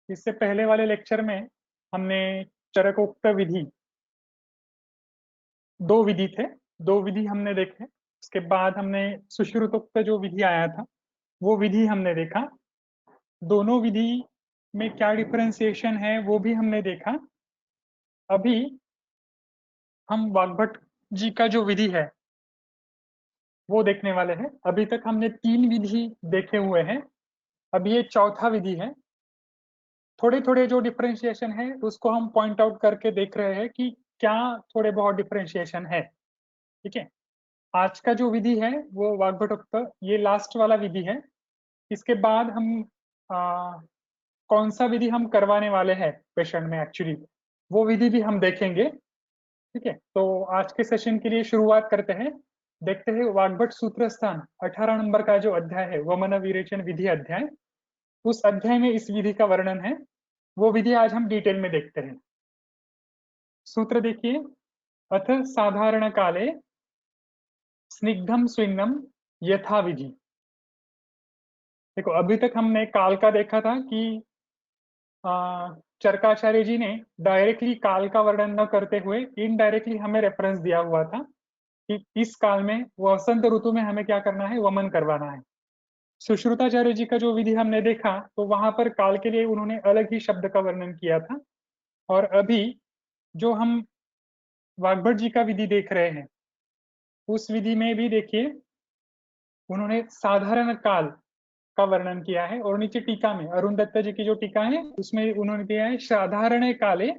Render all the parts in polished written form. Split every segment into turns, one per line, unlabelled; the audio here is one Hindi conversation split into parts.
इससे पहले वाले लेक्चर में हमने चरकोक्त विधि, दो विधि थे, दो विधि हमने देखे। उसके बाद हमने सुश्रुतोक्त जो विधि आया था वो विधि हमने देखा। दोनों विधि में क्या डिफरेंशिएशन है वो भी हमने देखा। अभी हम वाग्भट जी का जो विधि है वो देखने वाले हैं। अभी तक हमने तीन विधि देखे हुए हैं, अभी ये चौथा विधि है। थोड़े थोड़े जो डिफरेंशिएशन है उसको हम पॉइंट आउट करके देख रहे हैं कि क्या थोड़े बहुत डिफरेंशिएशन है। ठीक है, आज का जो विधि है वो वाग्भटोक्त, ये लास्ट वाला विधि है। इसके बाद हम कौन सा विधि हम करवाने वाले हैं पेशेंट में एक्चुअली, वो विधि भी हम देखेंगे। ठीक है, तो आज के सेशन के लिए शुरुआत करते हैं। देखते हैं वाग्भट सूत्र स्थान 18 नंबर का जो अध्याय है वमन विरेचन विधि अध्याय, उस अध्याय में इस विधि का वर्णन है। वो विधि आज हम डिटेल में देखते हैं। सूत्र देखिए, अथ साधारण काले स्निग्धम स्विन्नम यथा विधि। देखो, अभी तक हमने काल का देखा था कि चरकाचार्य जी ने डायरेक्टली काल का वर्णन न करते हुए इनडायरेक्टली हमें रेफरेंस दिया हुआ था कि इस काल में, वसंत ऋतु में हमें क्या करना है, वमन करवाना है। सुश्रुताचार्य जी का जो विधि हमने देखा तो वहां पर काल के लिए उन्होंने अलग ही शब्द का वर्णन किया था। और अभी जो हम वाग्भट जी का विधि देख रहे हैं उस विधि में भी देखिए उन्होंने साधारण काल का वर्णन किया है। और नीचे टीका में अरुण दत्त जी की जो टीका है उसमें उन्होंने दिया है साधारण काले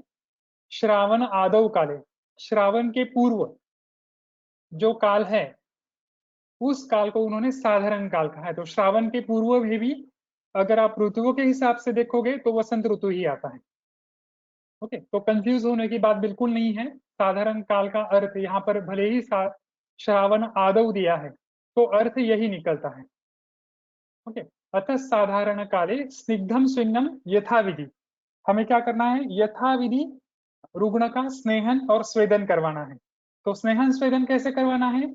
श्रावण आदौ काले। श्रावण के पूर्व जो काल है उस काल को उन्होंने साधारण काल कहा है। तो श्रावण के पूर्व में भी अगर आप ऋतुओं के हिसाब से देखोगे तो वसंत ऋतु ही आता है। ओके, तो कंफ्यूज होने की बात बिल्कुल नहीं है। साधारण काल का अर्थ यहाँ पर भले ही श्रावण आदौ दिया है तो अर्थ यही निकलता है। ओके, अतः साधारण काले स्निग्धम स्विन्नम यथाविधि। हमें क्या करना है, यथाविधि रुग्ण का स्नेहन और स्वेदन करवाना है। तो स्नेहन स्वेदन कैसे करवाना है,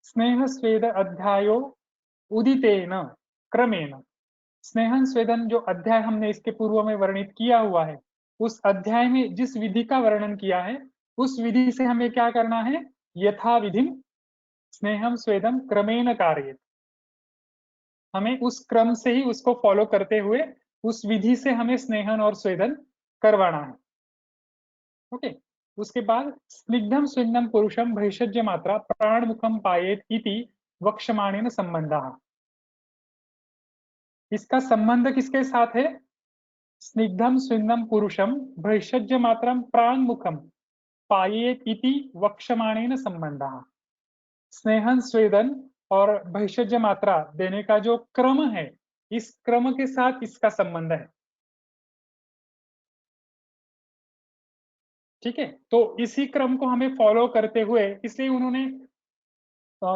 स्नेह स्वेद अध्यायो उदितेन क्रमेण। स्नेहन स्वेदन जो अध्याय हमने इसके पूर्व में वर्णित किया हुआ है, उस अध्याय में जिस विधि का वर्णन किया है उस विधि से हमें क्या करना है, यथा विधि स्नेहम स्वेदम क्रमेण कार्य। हमें उस क्रम से ही उसको फॉलो करते हुए उस विधि से हमें स्नेहन और स्वेदन करवाना है। ओके, उसके बाद स्निग्धम स्विन्नम पुरुषम भैषज्य मात्रा प्राण मुखम पायेत इति वक्षमाणेन संबंधः। इसका संबंध किसके साथ है, स्निग्धम स्विन्नम पुरुषम भैषज्य मात्रम प्राण मुखम पायेत इति वक्षमाणेन संबंधः। स्नेहन स्वेदन और भैषज्य मात्रा देने का जो क्रम है, इस क्रम के साथ इसका संबंध है। ठीक है, तो इसी क्रम को हमें फॉलो करते हुए, इसलिए उन्होंने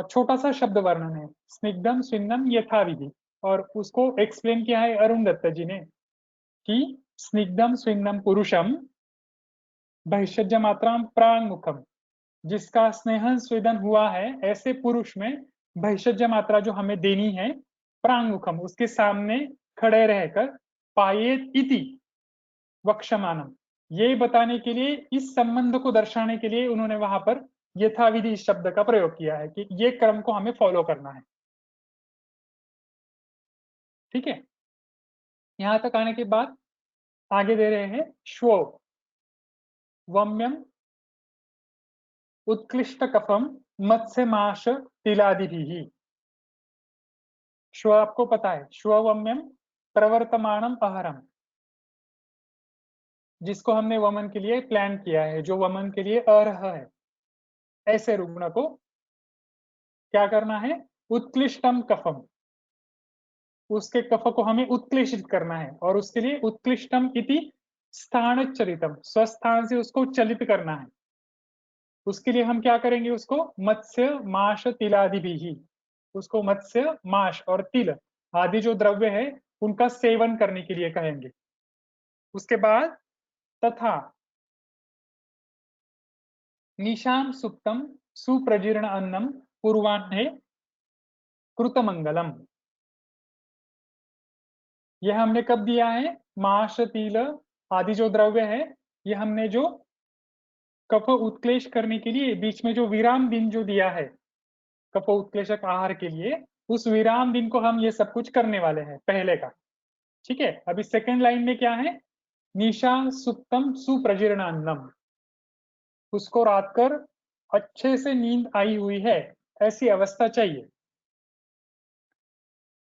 छोटा सा शब्द वर्णन है स्निग्धम स्विन्नम यथाविधि, और उसको एक्सप्लेन किया है अरुण दत्त जी ने कि स्निग्धम स्विन्नम पुरुषम भैषज्य मात्रा प्राण मुखम। जिसका स्नेहन स्वेदन हुआ है ऐसे पुरुष में भैषज्य मात्रा जो हमें देनी है प्राण मुखम, उसके सामने खड़े रहकर पायेत इति वक्षमानम, ये बताने के लिए, इस संबंध को दर्शाने के लिए उन्होंने वहां पर यथाविधि शब्द का प्रयोग किया है कि ये क्रम को हमें फॉलो करना है। ठीक है, यहां तक आने के बाद आगे दे रहे हैं श्व वम्यम उत्कृष्ट कफम मत्स्य माश तिलादि। श्व आपको पता है, श्ववम्यम प्रवर्तमानम अहरम, जिसको हमने वमन के लिए प्लान किया है, जो वमन के लिए अर्ह है, ऐसे रुग्ण को क्या करना है, उत्कृष्टम कफम, उसके कफ को हमें उत्क्लेशित करना है। और उसके लिए उत्कृष्टम इति स्थान चलितम, स्वस्थान से उसको चलित करना है। उसके लिए हम क्या करेंगे, उसको मत्स्य माश तिलादि भी ही, उसको मत्स्य माश और तिल आदि जो द्रव्य है उनका सेवन करने के लिए कहेंगे। उसके बाद तथा निशाम सुप्तम सुप्रजीर्ण अन्नम पूर्वाह्ने कृतमंगलम, यह हमने कब दिया है, माश, तिल आदि जो द्रव्य है, ये हमने जो कफ उत्क्लेश करने के लिए बीच में जो विराम दिन जो दिया है कफ उत्क्लेशक आहार के लिए, उस विराम दिन को हम ये सब कुछ करने वाले हैं पहले का। ठीक है, अभी सेकंड लाइन में क्या है, निशा सुप्तम सुप्रजीर्णान्नम, उसको रात कर अच्छे से नींद आई हुई है ऐसी अवस्था चाहिए,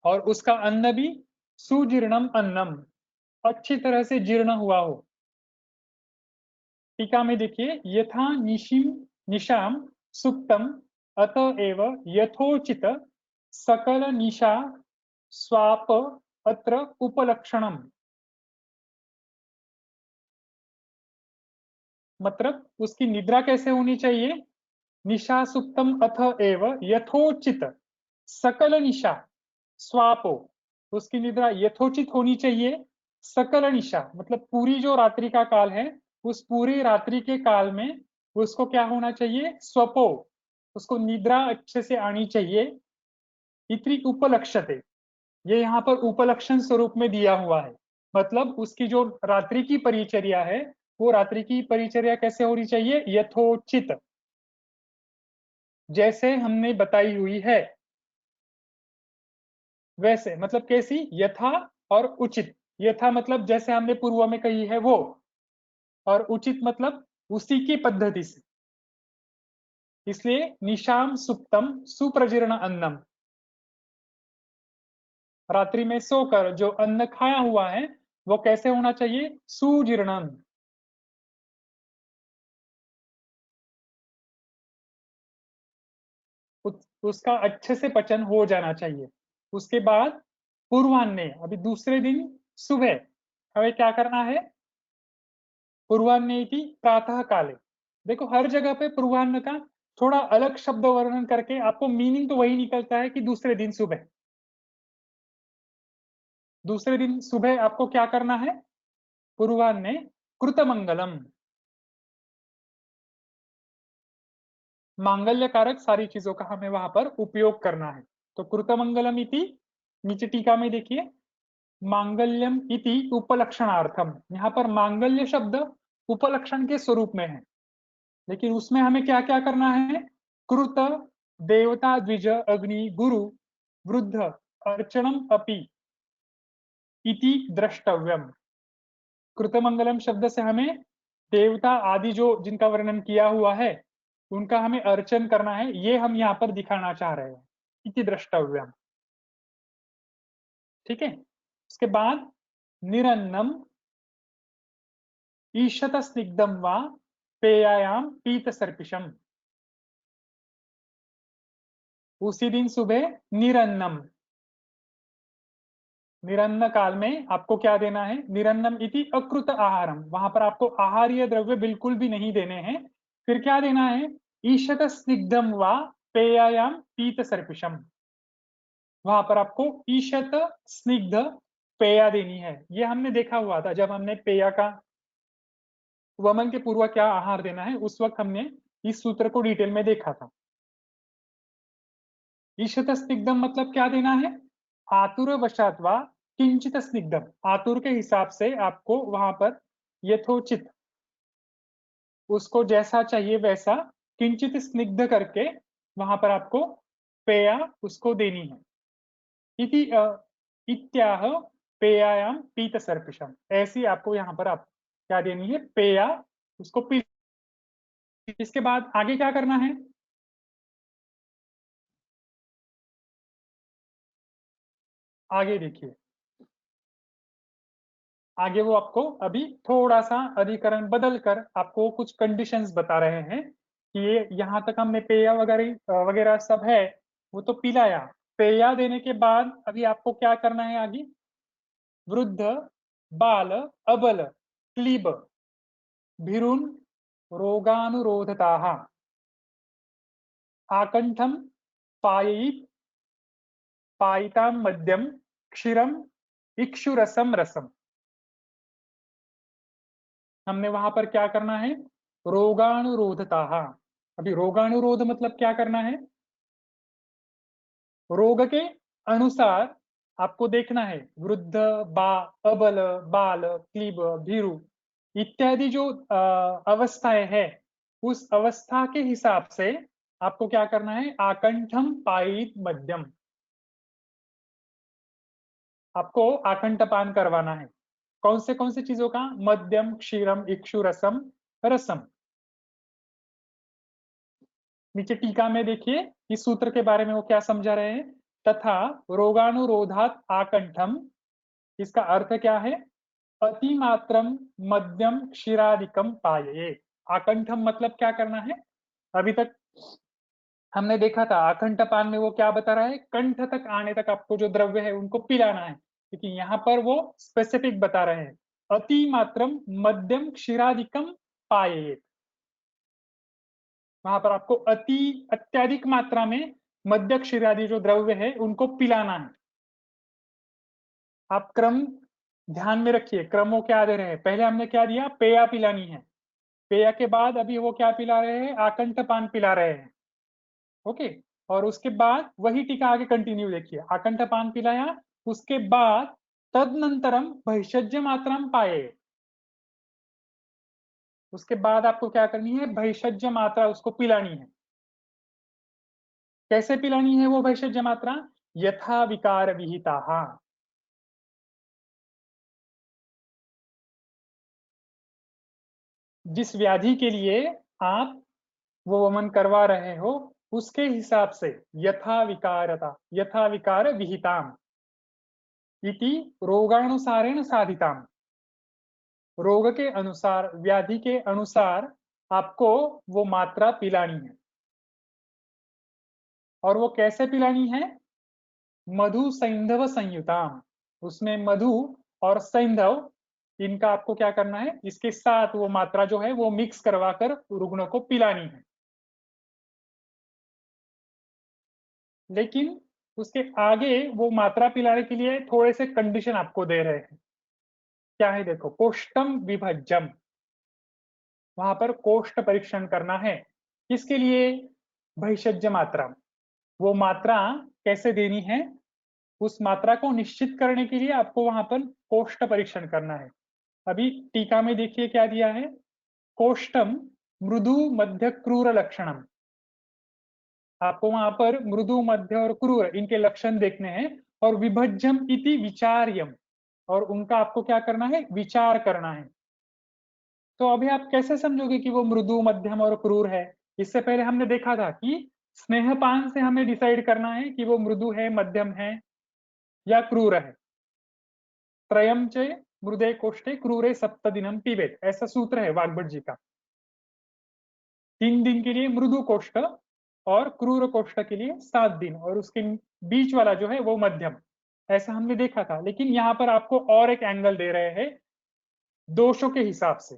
और उसका अन्न भी सुजीर्णम अन्नम, अच्छी तरह से जीर्ण हुआ हो। टीका में देखिए, यथा निशिम निशाम सुप्तम अतएव यथोचित सकल निशा स्वाप अत्र उपलक्षणम, मतलब उसकी निद्रा कैसे होनी चाहिए, निशा सुप्तम अथ एव यथोचित सकल निशा स्वापो, उसकी निद्रा यथोचित होनी चाहिए। सकल निशा मतलब पूरी जो रात्रि का काल है, उस पूरी रात्रि के काल में उसको क्या होना चाहिए, स्वपो, उसको निद्रा अच्छे से आनी चाहिए। इतनी उपलक्षते, ये यहाँ पर उपलक्षण स्वरूप में दिया हुआ है, मतलब उसकी जो रात्रि की परिचर्या है, वो रात्रि की परिचर्या कैसे होनी चाहिए, यथोचित, जैसे हमने बताई हुई है वैसे, मतलब कैसी, यथा और उचित। यथा मतलब जैसे हमने पूर्व में कही है वो, और उचित मतलब उसी की पद्धति से। इसलिए निशाम सुप्तम सुप्रजीर्ण अन्नम, रात्रि में सोकर जो अन्न खाया हुआ है वो कैसे होना चाहिए, सुजीर्णम, उसका अच्छे से पचन हो जाना चाहिए। उसके बाद पूर्वान्ने, अभी दूसरे दिन सुबह हमें क्या करना है, पूर्वान्ने की प्रातः काले, देखो हर जगह पे पूर्वान्न का थोड़ा अलग शब्द वर्णन करके आपको मीनिंग तो वही निकलता है कि दूसरे दिन सुबह। दूसरे दिन सुबह आपको क्या करना है, पूर्वान्ने कृतमंगलम, मांगल्य कारक सारी चीजों का हमें वहां पर उपयोग करना है। तो कृतमंगलम इति, नीचे टीका में देखिए, मांगल्यम इति उपलक्षणार्थम, यहाँ पर मांगल्य शब्द उपलक्षण के स्वरूप में है, लेकिन उसमें हमें क्या क्या करना है, कृत देवता द्विज अग्नि गुरु वृद्ध अर्चनम अपि इति द्रष्टव्यम। कृतमंगलम शब्द से हमें देवता आदि जो जिनका वर्णन किया हुआ है उनका हमें अर्चन करना है, ये हम यहाँ पर दिखाना चाह रहे हैं, इति द्रष्टव्यम। ठीक है, उसके बाद निरन्नम ईशत स्निग्धम व पेयायाम पीत सर्पिशम, उसी दिन सुबह निरन्नम, निरन्न काल में आपको क्या देना है, निरन्नम इति अकृत आहारम, वहां पर आपको आहार्य द्रव्य बिल्कुल भी नहीं देने हैं। फिर क्या देना है, ईशत स्निग्धम व पेयायाम पीत सर्पिशम, वहां पर आपको ईशत स्निग्ध पेया देनी है। ये हमने देखा हुआ था जब हमने पेया का वमन के पूर्व क्या आहार देना है, उस वक्त हमने इस सूत्र को डिटेल में देखा था। ईशत स्निग्धम मतलब क्या देना है, आतुर वशात वा किंचित स्निग्धम, आतुर के हिसाब से आपको वहां पर यथोचित, उसको जैसा चाहिए वैसा किंचित स्निग्ध करके वहां पर आपको पेया उसको देनी है। इति इत्याह पेयायाम पीत सर्पिशम, ऐसी आपको यहाँ पर आप क्या देनी है, पेया उसको पी। इसके बाद आगे क्या करना है, आगे देखिए, आगे वो आपको अभी थोड़ा सा अधिकरण बदल कर आपको कुछ कंडीशंस बता रहे हैं कि ये यहाँ तक हमने पेया वगैरह वगैरह सब है वो तो पिलाया, पेया देने के बाद अभी आपको क्या करना है आगे, वृद्ध बाल अबल क्लीब भिरुन रोगानुरोधताः आकंठम पाययित पायितां मद्यम क्षीरम इक्षुरसम रसम, हमने वहां पर क्या करना है, रोगानुरोधता। अभी रोगानुरोध मतलब क्या करना है, रोग के अनुसार आपको देखना है वृद्ध, अबल, बाल, क्लीब, भीरु इत्यादि जो अवस्थाएं हैं, उस अवस्था के हिसाब से आपको क्या करना है, आकंठम, पायित, मध्यम, आपको आकंठपान करवाना है। कौन से चीजों का, मध्यम, क्षीरम, इक्षु, रसम, रसम। नीचे टीका में देखिए इस सूत्र के बारे में वो क्या समझा रहे हैं, तथा रोगानुरोधात आकंठम, इसका अर्थ क्या है, अतिमात्रम मध्यम क्षीरादिकम पाये। आकंठम मतलब क्या करना है, अभी तक हमने देखा था आकंठपान में वो क्या बता रहा है, कंठ तक आने तक आपको जो द्रव्य है उनको पिलाना है, क्योंकि यहाँ पर वो स्पेसिफिक बता रहे हैं, अतिमात्रम मध्यम क्षीरादिकम पाये। वहां पर आपको अत्यधिक मात्रा में मध्य क्षीरादि जो द्रव्य है उनको पिलाना है। आप क्रम ध्यान में रखिए, क्रम वो क्या दे रहे हैं, पहले हमने क्या दिया, पेया पिलानी है, पेया के बाद अभी वो क्या पिला रहे हैं, आकंठ पान पिला रहे हैं। ओके, और उसके बाद वही टीका आगे कंटिन्यू देखिए, आकंठ पान पिलाया, उसके बाद तदनंतरम भैषज्य मात्रम पाए, उसके बाद आपको क्या करनी है, भैषज्य मात्रा उसको पिलानी है। कैसे पिलानी है वो भैषज्य मात्रा, यथा विकार विहिता, जिस व्याधि के लिए आप वो वमन करवा रहे हो उसके हिसाब से, यथा विकार विहिताम इति रोगानुसारेण साधिताम, रोग के अनुसार, व्याधि के अनुसार आपको वो मात्रा पिलानी है। और वो कैसे पिलानी है, मधु सैंधव संयुताम, उसमें मधु और सैंधव इनका आपको क्या करना है, इसके साथ वो मात्रा जो है वो मिक्स करवाकर रुग्ण को पिलानी है। लेकिन उसके आगे वो मात्रा पिलाने के लिए थोड़े से कंडीशन आपको दे रहे हैं। क्या है देखो, कोष्टम विभज्यम, वहां पर कोष्ठ परीक्षण करना है, किसके लिए, भैषज्य मात्रा, वो मात्रा कैसे देनी है, उस मात्रा को निश्चित करने के लिए आपको वहां पर कोष्ठ परीक्षण करना है। अभी टीका में देखिए क्या दिया है, कोष्टम मृदु मध्य क्रूर लक्षणम, आपको वहां पर मृदु मध्य और क्रूर इनके लक्षण देखने हैं, और विभज्यम इति विचार्यम, और उनका आपको क्या करना है, विचार करना है। तो अभी आप कैसे समझोगे कि वो मृदु मध्यम और क्रूर है, इससे पहले हमने देखा था कि स्नेहपान से हमें डिसाइड करना है कि वो मृदु है, मध्यम है या क्रूर है। त्रयम चे मृदे कोष्ठे क्रूरे सप्त दिनम पिबेत, ऐसा सूत्र है वाग्भट जी का। 3 दिन के लिए मृदु कोष्ठ और क्रूर कोष्ठ के लिए 7 दिन, और उसके बीच वाला जो है वो मध्यम, ऐसा हमने देखा था। लेकिन यहाँ पर आपको और एक एंगल दे रहे हैं दोषों के हिसाब से।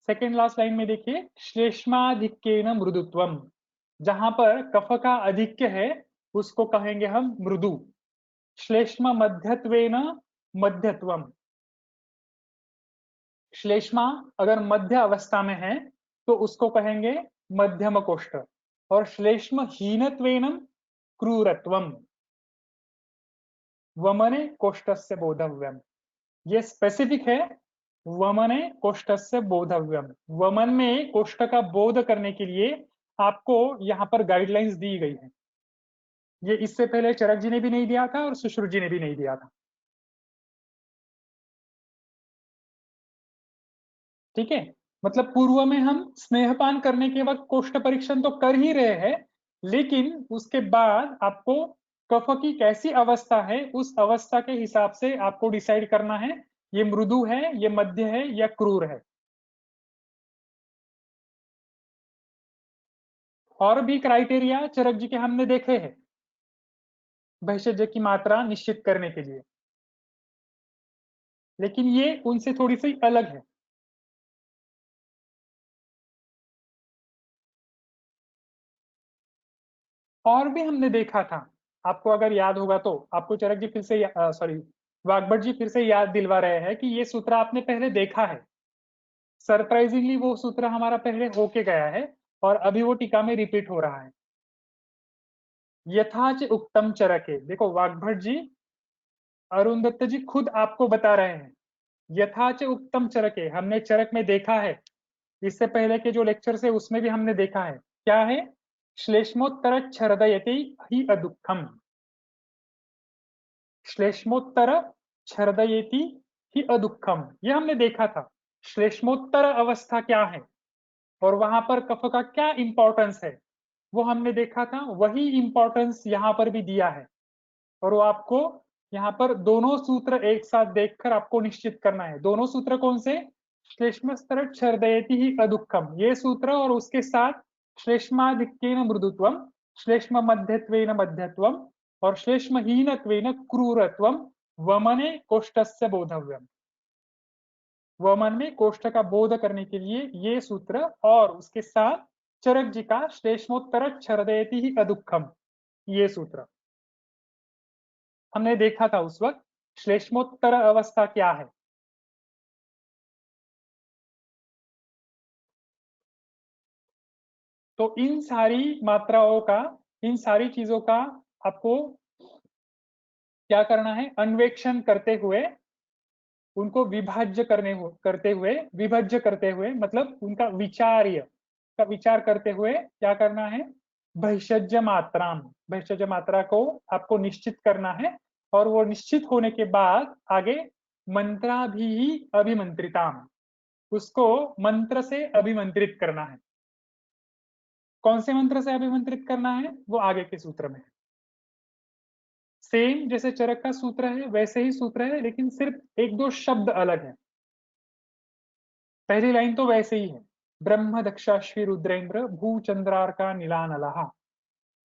सेकेंड लास्ट लाइन में देखिए, श्लेष्माधिक्येन मृदुत्वम, जहां पर कफ का अधिक्य है उसको कहेंगे हम मृदु। श्लेष्म मध्यत्वेन मध्यत्वम, श्लेष्मा अगर मध्य अवस्था में है तो उसको कहेंगे मध्यम कोष्ठ, और श्लेष्म हीनत्वेन क्रूरत्वम, वमने कोष्ठस्य बोधव्यम, ये स्पेसिफिक है, वमने कोष्ठस्य बोधव्यम, वमन में कोष्ठ का बोध करने के लिए आपको यहाँ पर गाइडलाइंस दी गई है। ये इससे पहले चरक जी ने भी नहीं दिया था और सुश्रुत जी ने भी नहीं दिया था। ठीक है, मतलब पूर्व में हम स्नेहपान करने के वक्त कोष्ठ परीक्षण तो कर ही रहे हैं, लेकिन उसके बाद आपको कफ की कैसी अवस्था है उस अवस्था के हिसाब से आपको डिसाइड करना है, ये मृदु है, ये मध्य है या क्रूर है। और भी क्राइटेरिया चरक जी के हमने देखे हैं भेषज की मात्रा निश्चित करने के लिए, लेकिन ये उनसे थोड़ी सी अलग है। और भी हमने देखा था, आपको अगर याद होगा तो, आपको चरक जी फिर से सॉरी वाग्भट जी फिर से याद दिलवा रहे हैं कि ये सूत्र आपने पहले देखा है। सरप्राइजिंगली वो सूत्र हमारा पहले होके गया है और अभी वो टीका में रिपीट हो रहा है। यथाच उक्तम चरके, देखो वाग्भट जी, अरुण दत्त जी खुद आपको बता रहे हैं, यथाच उक्तम चरके, हमने चरक में देखा है, इससे पहले के जो लेक्चर है उसमें भी हमने देखा है, क्या है, श्लेष्मोत्तर छर्दयति ही अदुक्खम, श्लेष्मोत्तर छर्दयति ही अदुक्खम, ये हमने देखा था। श्लेष्मोत्तर अवस्था क्या है और वहां पर कफ का क्या इंपॉर्टेंस है, वो हमने देखा था, वही इंपॉर्टेंस यहाँ पर भी दिया है। और वो आपको यहाँ पर दोनों सूत्र एक साथ देखकर आपको निश्चित करना है। दोनों सूत्र कौन से, श्लेष्मस्तर छर्दयति ही अदुक्खम, ये सूत्र, और उसके साथ श्लेष्माधिक्येन मृदुत्वम, श्लेष्म मध्यत्वेन मध्यत्वम और श्लेष्महीनत्वेन क्रूरत्वम वमने कोष्ठस्य बोधव्यम। वमन में कोष्ठ का बोध करने के लिए ये सूत्र, और उसके साथ चरक जी का श्लेष्मोत्तर छर्दयति ही अदुक्खम, ये सूत्र हमने देखा था उस वक्त। श्लेष्मोत्तर अवस्था क्या है, तो इन सारी मात्राओं का, इन सारी चीजों का आपको क्या करना है, अन्वेक्षण करते हुए, उनको विभाज्य विभाज्य करते हुए, मतलब उनका विचार्य का विचार करते हुए क्या करना है, भैषज्य मात्रा, भैषज्य मात्रा को आपको निश्चित करना है। और वो निश्चित होने के बाद आगे मंत्राभी अभिमंत्रिता, उसको मंत्र से अभिमंत्रित करना है। कौन से मंत्र से अभिमंत्रित करना है, वो आगे के सूत्र में। सेम जैसे चरक का सूत्र है वैसे ही सूत्र है, लेकिन सिर्फ एक दो शब्द अलग है। पहली लाइन तो वैसे ही है, ब्रह्म दक्षाश्वी रुद्रेन्द्र भूचंद्रार्का नीलानलहा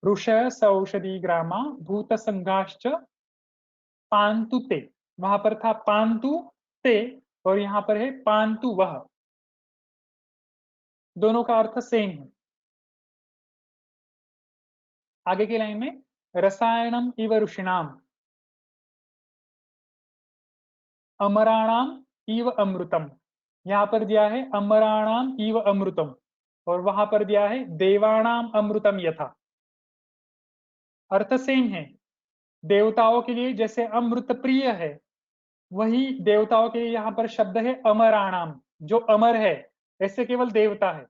ऋष सौषधि ग्रामा भूत संघाश्च पांतु ते, वहां पर था पांतु ते, और यहाँ पर है पांतु वह, दोनों का अर्थ सेम है। आगे की लाइन में रसायनम इव ऋषिणाम अमराणाम इव अमृतम, यहाँ पर दिया है अमराणाम इव अमृतम, और वहां पर दिया है देवाणाम अमृतम यथा, अर्थ सेम है। देवताओं के लिए जैसे अमृत प्रिय है, वही देवताओं के लिए यहाँ पर शब्द है अमराणाम, जो अमर है, ऐसे केवल देवता है,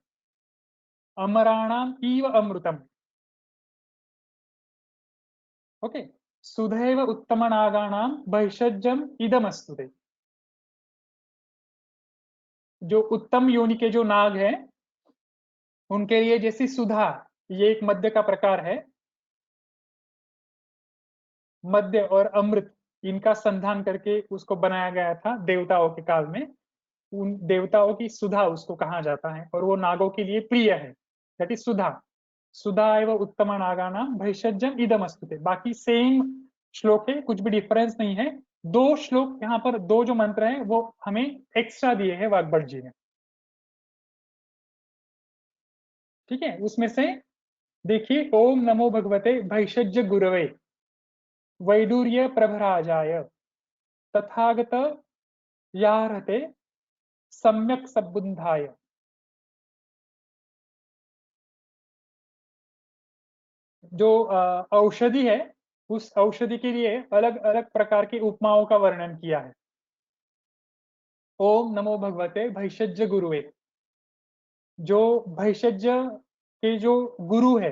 अमराणाम इव अमृतम। ओके, सुधैव उत्तम नागाणाम भैषज्यम इदमस्तुते, जो उत्तम योनि के जो नाग हैं उनके लिए जैसी सुधा, ये एक मध्य का प्रकार है, मध्य और अमृत इनका संधान करके उसको बनाया गया था देवताओं के काल में, उन देवताओं की सुधा उसको कहा जाता है, और वो नागों के लिए प्रिय है, दैट इज सुधा। सुधा एवं उत्तम नागानाम भैषज्यम इदमस्तुते, बाकी सेम श्लोक है, कुछ भी डिफरेंस नहीं है। दो श्लोक यहाँ पर, दो जो मंत्र हैं वो हमें एक्स्ट्रा दिए हैं वाग्भट जी ने, ठीक है। उसमें से देखिए, ओम नमो भगवते भैषज्य गुरवे वैडूर्य प्रभराजाय तथागत यारते सम्यक सबुद्धाय, जो औषधि है, उस औषधि के लिए अलग अलग प्रकार की उपमाओं का वर्णन किया है। ओम नमो भगवते भैषज्य गुरुवे, जो भैषज्य के जो गुरु है,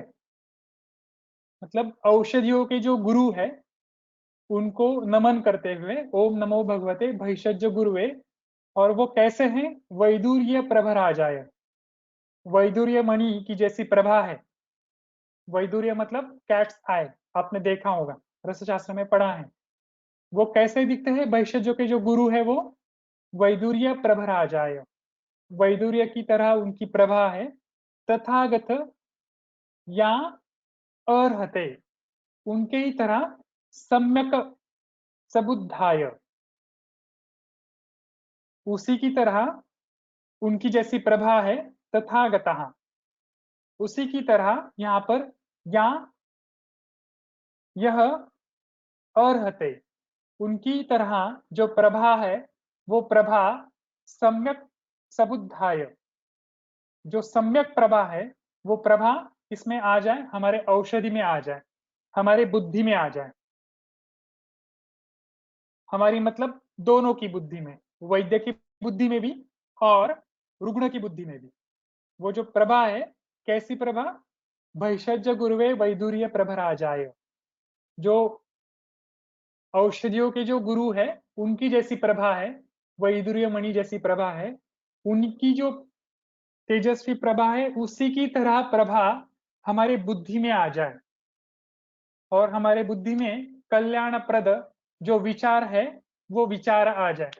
मतलब औषधियों के जो गुरु है, उनको नमन करते हुए ओम नमो भगवते भैषज्य गुरुवे, और वो कैसे हैं, वैदुर्य प्रभराजाय, वैदुर्य मणि की जैसी प्रभा है। वैदुर्य मतलब कैट्स आई, आपने देखा होगा, रसशास्त्र में पढ़ा है। वो कैसे दिखते हैं, भैषज्यों के जो गुरु है वो वैदुर्य प्रभराजाय, वैदुर्य की तरह उनकी प्रभा है। तथागत या अर्हते, उनके ही तरह सम्यक सबुद्धाय, उसी की तरह उनकी जैसी प्रभा है। तथागतः, उसी की तरह यहाँ पर या यह अर्हते, उनकी तरह जो प्रभा है, वो प्रभा सम्यक सबुद्धाय, जो सम्यक प्रभा है, वो प्रभा इसमें आ जाए, हमारे औषधि में आ जाए। हमारे बुद्धि में आ जाए। हमारी मतलब दोनों की बुद्धि में, वैद्य की बुद्धि में भी और रुग्ण की बुद्धि में भी। वो जो प्रभा है, कैसी प्रभा? भैषज गुरुवे वैदुर्य प्रभरा जाए। जो औषधियों के जो गुरु है, उनकी जैसी प्रभा है, वैदुर्य मणि जैसी प्रभा है, उनकी जो तेजस्वी प्रभा है, उसी की तरह प्रभा हमारे बुद्धि में आ जाए और हमारे बुद्धि में कल्याणप्रद जो विचार है वो विचार आ जाए।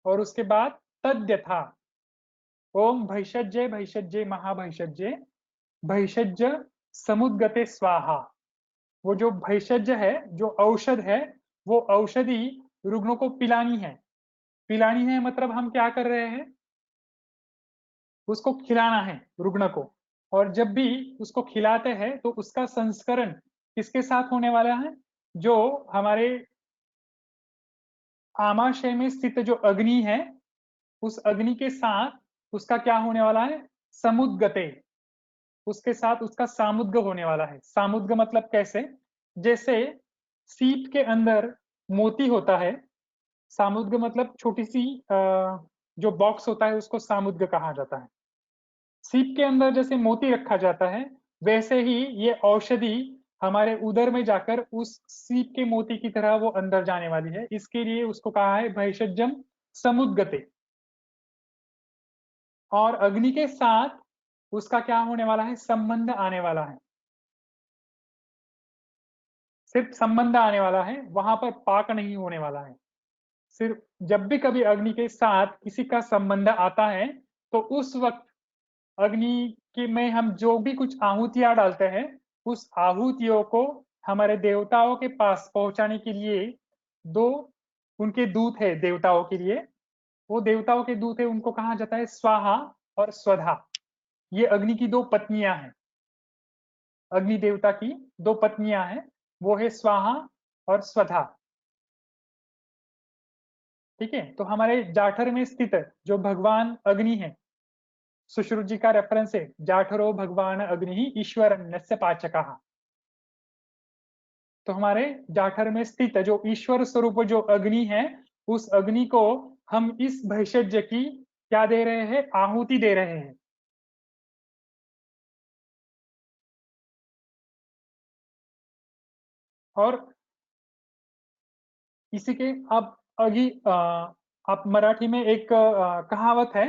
और उसके बाद तद्यथा ओम भैषज्ये भैषज्ये महाभैषज्ये भैषज्य समुद्गते स्वाहा। वो जो भैषज्य है, जो औषध है, वो औषधि रुग्णों को पिलानी है। पिलानी है मतलब हम क्या कर रहे हैं? उसको खिलाना है रुग्ण को। और जब भी उसको खिलाते हैं तो उसका संस्करण किसके साथ होने वाला है? जो हमारे आमाशय में स्थित जो अग्नि है, उस अग्नि के साथ उसका क्या होने वाला है? समुद्गते। उसके साथ उसका सामुद्ग होने वाला है। सामुद्ग मतलब कैसे? जैसे सीप के अंदर मोती होता है, सामुद्ग मतलब छोटी सी जो बॉक्स होता है उसको सामुद्ग कहा जाता है। सीप के अंदर जैसे मोती रखा जाता है, वैसे ही ये औषधि हमारे उदर में जाकर उस सीप के मोती की तरह वो अंदर जाने वाली है। इसके लिए उसको कहा है भैषजम समुद्गते। और अग्नि के साथ उसका क्या होने वाला है? संबंध आने वाला है। सिर्फ संबंध आने वाला है, वहां पर पाक नहीं होने वाला है। सिर्फ जब भी कभी अग्नि के साथ किसी का संबंध आता है, तो उस वक्त अग्नि के में हम जो भी कुछ आहुतियां डालते हैं, उस आहुतियों को हमारे देवताओं के पास पहुंचाने के लिए दो उनके दूत है देवताओं के लिए। वो देवताओं के दूत है, उनको कहा जाता है स्वाहा और स्वधा। ये अग्नि की दो पत्नियां हैं। अग्नि देवता की दो पत्नियां हैं, वो है स्वाहा और स्वधा। ठीक है, तो हमारे जाठर में स्थित जो भगवान अग्नि है, सुश्रुत जी का रेफरेंस है, जाठरो भगवान अग्नि ही ईश्वर अन्यस्य पाचकः। तो हमारे जाठर में स्थित जो ईश्वर स्वरूप जो अग्नि है, उस अग्नि को हम इस भैषज्य की क्या दे रहे हैं? आहुति दे रहे हैं। और इसी के अब अगी आप मराठी में एक कहावत है,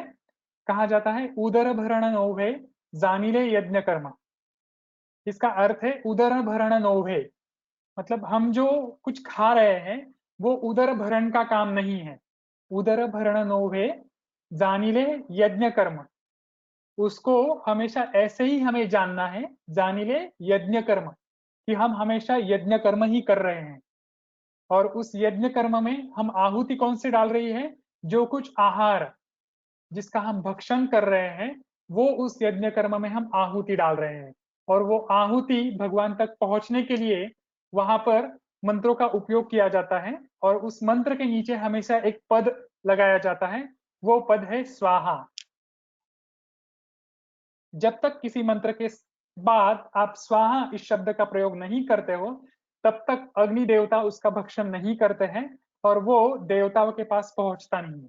कहा जाता है उदर भरण नौभे जानिले यज्ञ कर्म। इसका अर्थ है उदर भरण नौभे, मतलब हम जो कुछ खा रहे हैं वो उदर भरण का काम नहीं है। उदर भरण नौभे जानिले यज्ञ कर्म, उसको हमेशा ऐसे ही हमें जानना है, जानिले यज्ञ कर्म, कि हम हमेशा यज्ञ कर्म ही कर रहे हैं। और उस यज्ञ कर्म में हम आहुति कौन सी डाल रही है? जो कुछ आहार जिसका हम भक्षण कर रहे हैं, वो उस यज्ञ कर्म में हम आहुति डाल रहे हैं। और वो आहुति भगवान तक पहुंचने के लिए वहां पर मंत्रों का उपयोग किया जाता है। और उस मंत्र के नीचे हमेशा एक पद लगाया जाता है, वो पद है स्वाहा। जब तक किसी मंत्र के बाद आप स्वाहा इस शब्द का प्रयोग नहीं करते हो, तब तक अग्नि देवता उसका भक्षण नहीं करते हैं और वो देवताओं के पास पहुंचता नहीं है।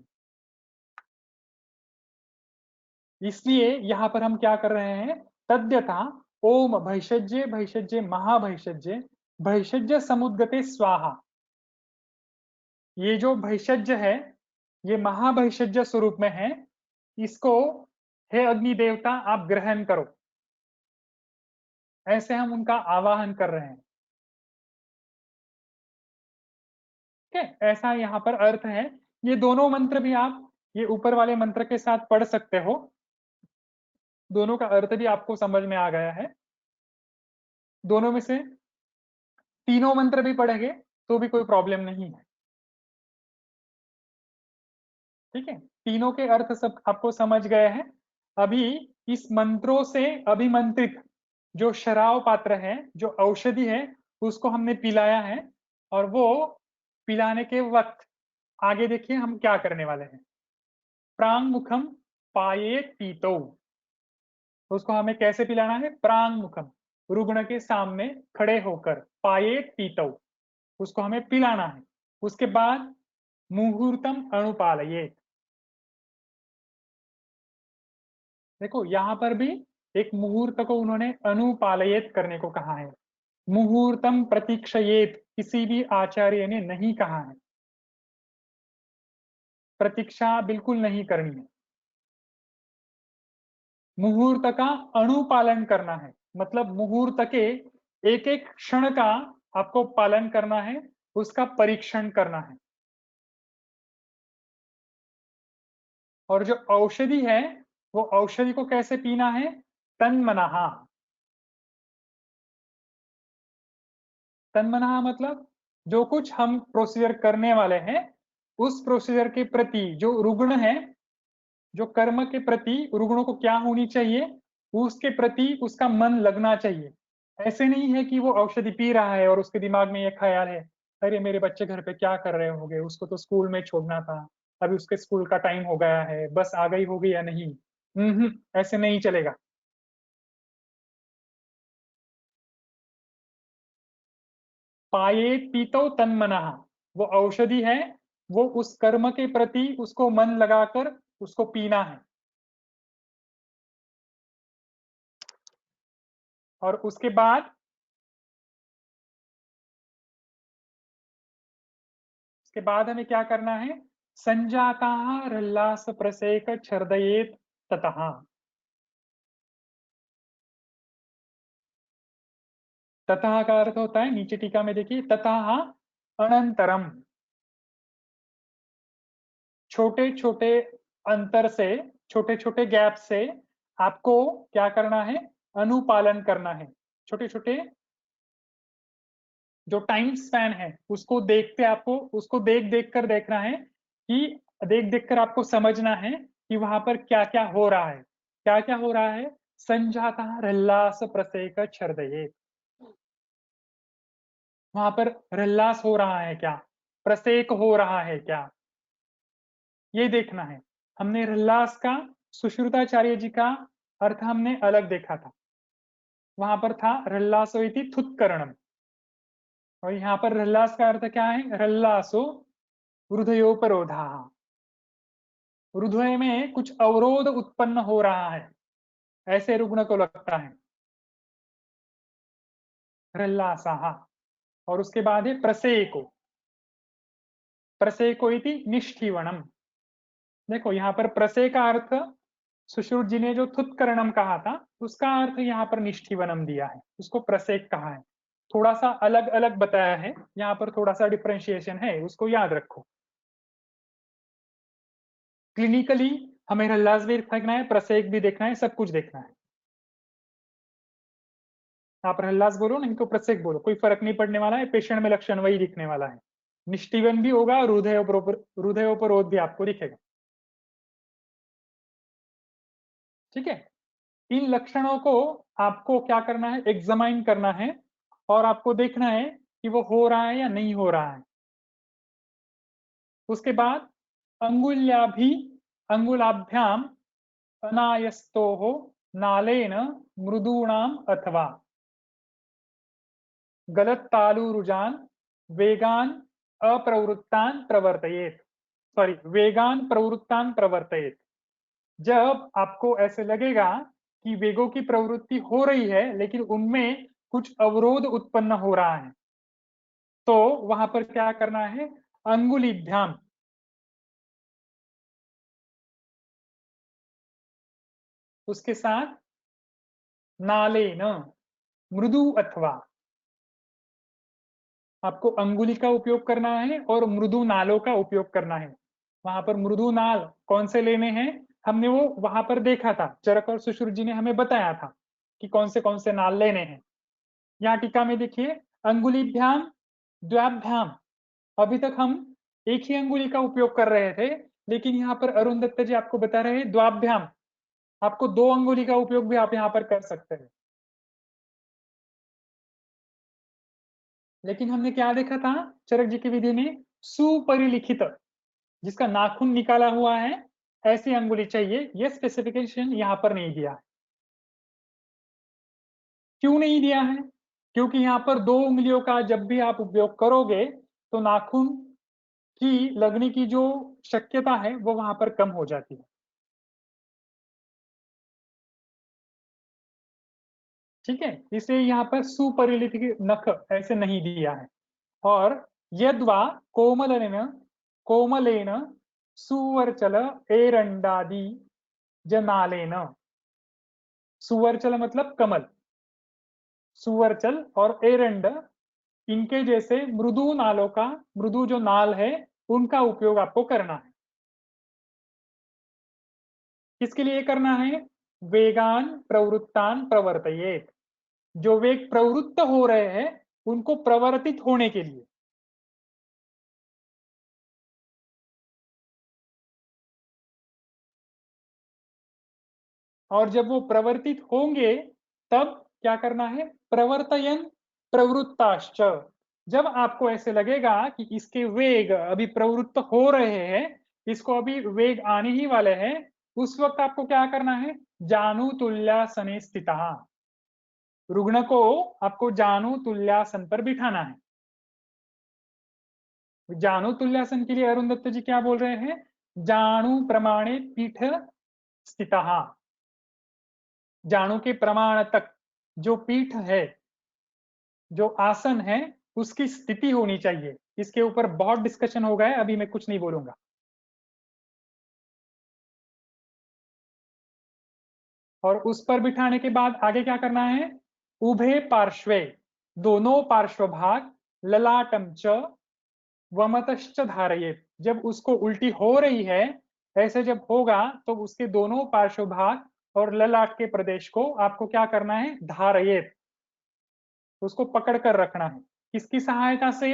इसलिए यहाँ पर हम क्या कर रहे हैं? तद्यथा ओम भैषज्ये भैषज्ये महाभैषज्ये भैषज्य समुद्गते स्वाहा। ये जो भैषज्य है, ये महाभैषज्य स्वरूप में है। इसको हे अग्नि देवता आप ग्रहण करो, ऐसे हम उनका आवाहन कर रहे हैं। ठीक है, ऐसा यहाँ पर अर्थ है। ये दोनों मंत्र भी आप ये ऊपर वाले मंत्र के साथ पढ़ सकते हो। दोनों का अर्थ भी आपको समझ में आ गया है। दोनों में से तीनों मंत्र भी पढ़ेंगे तो भी कोई प्रॉब्लम नहीं है। ठीक है, तीनों के अर्थ सब आपको समझ गए हैं। अभी इस मंत्रों से अभिमंत्रित जो शराव पात्र है, जो औषधि है, उसको हमने पिलाया है। और वो पिलाने के वक्त आगे देखिए हम क्या करने वाले हैं। प्रांग मुखम पाये पीतो, तो उसको हमें कैसे पिलाना है? प्रांग मुखम, रुग्ण के सामने खड़े होकर पायेत पीतौ, उसको हमें पिलाना है। उसके बाद मुहूर्तम अनुपालयेत। देखो यहाँ पर भी एक मुहूर्त को उन्होंने अनुपालयेत करने को कहा है। मुहूर्तम प्रतीक्षयेत किसी भी आचार्य ने नहीं कहा है। प्रतीक्षा बिल्कुल नहीं करनी है। मुहूर्त का अनुपालन करना है, मतलब मुहूर्त के एक एक क्षण का आपको पालन करना है, उसका परीक्षण करना है। और जो औषधि है वो औषधि को कैसे पीना है? तन्मनहा। तन्मनहा मतलब जो कुछ हम प्रोसीजर करने वाले हैं उस प्रोसीजर के प्रति जो रुग्ण है, जो कर्म के प्रति रुग्णों को क्या होनी चाहिए, उसके प्रति उसका मन लगना चाहिए। ऐसे नहीं है कि वो औषधि पी रहा है और उसके दिमाग में ये ख्याल है, अरे मेरे बच्चे घर पे क्या कर रहे होंगे, उसको तो स्कूल में छोड़ना था, अभी उसके स्कूल का टाइम हो गया है, बस आ गई होगी या नहीं। ऐसे नहीं चलेगा। पाये पीतो तन्मनः, वो औषधि है, वो उस कर्म के प्रति उसको मन लगाकर उसको पीना है। और उसके बाद हमें क्या करना है? संजाता रल्लास प्रसेक छर्दयेत ततः। ततः का अर्थ होता है, नीचे टीका में देखिए, ततः अनंतरम, छोटे छोटे अंतर से, छोटे छोटे गैप से आपको क्या करना है? अनुपालन करना है। छोटे छोटे जो टाइम स्पैन है उसको देखते, आपको उसको देख देख कर देखना है कि देख देख कर आपको समझना है कि वहां पर क्या क्या हो रहा है। क्या क्या हो रहा है? संजाता रल्लास प्रसेक छर्दये, वहां पर रल्लास हो रहा है क्या, प्रसेक हो रहा है क्या, ये देखना है। हमने रल्लास का, सुश्रुताचार्य जी का अर्थ हमने अलग देखा था। वहां पर था रल्लासो इति थुत्करणम, और यहाँ पर रल्लास का अर्थ क्या है? रल्लासो हृदयोपरोधा, हृदय में कुछ अवरोध उत्पन्न हो रहा है, ऐसे रुग्ण को लगता है। रल्लासा। और उसके बाद है प्रसेको, प्रसेको इति निष्ठीवनम। देखो यहाँ पर प्रसे का अर्थ सुश्रुत जी ने जो थुत्करणम कहा था उसका अर्थ यहाँ पर निष्ठीवनम दिया है, उसको प्रसेक कहा है। थोड़ा सा अलग अलग बताया है, यहाँ पर थोड़ा सा डिफरेंशिएशन है, उसको याद रखो। क्लिनिकली हमें रल्लास भी देखना है, प्रसेक भी देखना है, सब कुछ देखना है। आप रल्लास बोलो नहीं तो प्रसेक बोलो, कोई फर्क नहीं पड़ने वाला है, पेशेंट में लक्षण वही दिखने वाला है। निष्ठीवन भी होगा और हृदयोपरोध भी आपको दिखेगा। ठीक है, इन लक्षणों को आपको क्या करना है? एग्जामाइन करना है और आपको देखना है कि वो हो रहा है या नहीं हो रहा है। उसके बाद अंगुल्याभि अंगुलाभ्याम अनायस्तो हो नालेन मृदूणाम अथवा गलत तालु रुझान वेगान अप्रवृत्तान प्रवर्तयेत, सॉरी वेगान प्रवृत्तान प्रवर्तयेत। जब आपको ऐसे लगेगा कि वेगों की प्रवृत्ति हो रही है लेकिन उनमें कुछ अवरोध उत्पन्न हो रहा है, तो वहां पर क्या करना है? अंगुलीभ्याम, उसके साथ नालेन, मृदु अथवा, आपको अंगुली का उपयोग करना है और मृदु नालों का उपयोग करना है। वहां पर मृदु नाल कौन से लेने हैं, हमने वो वहां पर देखा था, चरक और सुश्रुत जी ने हमें बताया था कि कौन से नाल लेने हैं। यहाँ टीका में देखिए, अंगुलीभ्याम द्व्याभ्याम, अभी तक हम एक ही अंगुली का उपयोग कर रहे थे, लेकिन यहाँ पर अरुण दत्त जी आपको बता रहे हैं द्वाभ्याम, आपको दो अंगुली का उपयोग भी आप यहाँ पर कर सकते हैं। लेकिन हमने क्या देखा था चरक जी की विधि में? सुपरिलिखित, जिसका नाखून निकाला हुआ है, ऐसी अंगुली चाहिए। ये स्पेसिफिकेशन यहाँ पर नहीं दिया है। क्यों नहीं दिया है? क्योंकि यहाँ पर 2 उंगलियों का जब भी आप उपयोग करोगे तो नाखून की लगने की जो शक्यता है वो वहां पर कम हो जाती है। ठीक है, इसलिए यहाँ पर सुपरिलिथिक नख ऐसे नहीं दिया है। और यद्वा कोमलेन कोमलेन सुवर्चल एरंडादि जनालेन, सुवर्चल मतलब कमल, सुवर्चल और एरंड इनके जैसे मृदु नालों का, मृदु जो नाल है उनका उपयोग आपको करना है। किसके लिए करना है? वेगान प्रवृत्तान प्रवर्तयेत, जो वेग प्रवृत्त हो रहे हैं उनको प्रवर्तित होने के लिए। और जब वो प्रवर्तित होंगे तब क्या करना है? प्रवर्तयन प्रवृत्ताश्च, जब आपको ऐसे लगेगा कि इसके वेग अभी प्रवृत्त हो रहे हैं, इसको अभी वेग आने ही वाले हैं, उस वक्त आपको क्या करना है? जानु तुल्यासने स्थितः, रुग्ण को आपको जानु तुल्यासन पर बिठाना है। जानु तुल्यासन के लिए अरुण दत्त जी क्या बोल रहे हैं? जानु प्रमाणे पीठ स्थितः, जाणु के प्रमाण तक जो पीठ है, जो आसन है, उसकी स्थिति होनी चाहिए। इसके ऊपर बहुत डिस्कशन हो गया है, अभी मैं कुछ नहीं बोलूंगा। और उस पर बिठाने के बाद आगे क्या करना है? उभे पार्श्वे, दोनों पार्श्व भाग, ललाटम च वमतश्च धारयेत, जब उसको उल्टी हो रही है, ऐसे जब होगा तो उसके दोनों पार्श्व भाग और ललाट के प्रदेश को आपको क्या करना है? धारयेत, उसको पकड़ कर रखना है। किसकी सहायता से?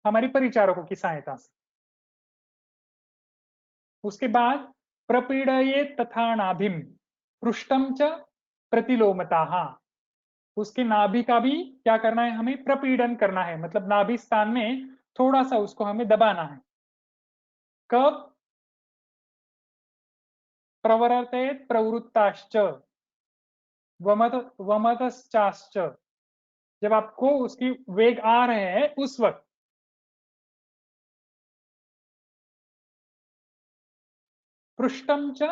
हमारी परिचारकों की सहायता से। उसके बाद प्रपीड़ये तथा नाभिम पृष्ठम च प्रतिलोमताः, उसके नाभि का भी क्या करना है? हमें प्रपीड़न करना है, मतलब नाभि स्थान में थोड़ा सा उसको हमें दबाना है। कब? प्रवर्तेत प्रवृत्ताश्च वमत वमतश्चाश्च, जब आपको उसकी वेग आ रहे हैं उस वक्त। पृष्ठम च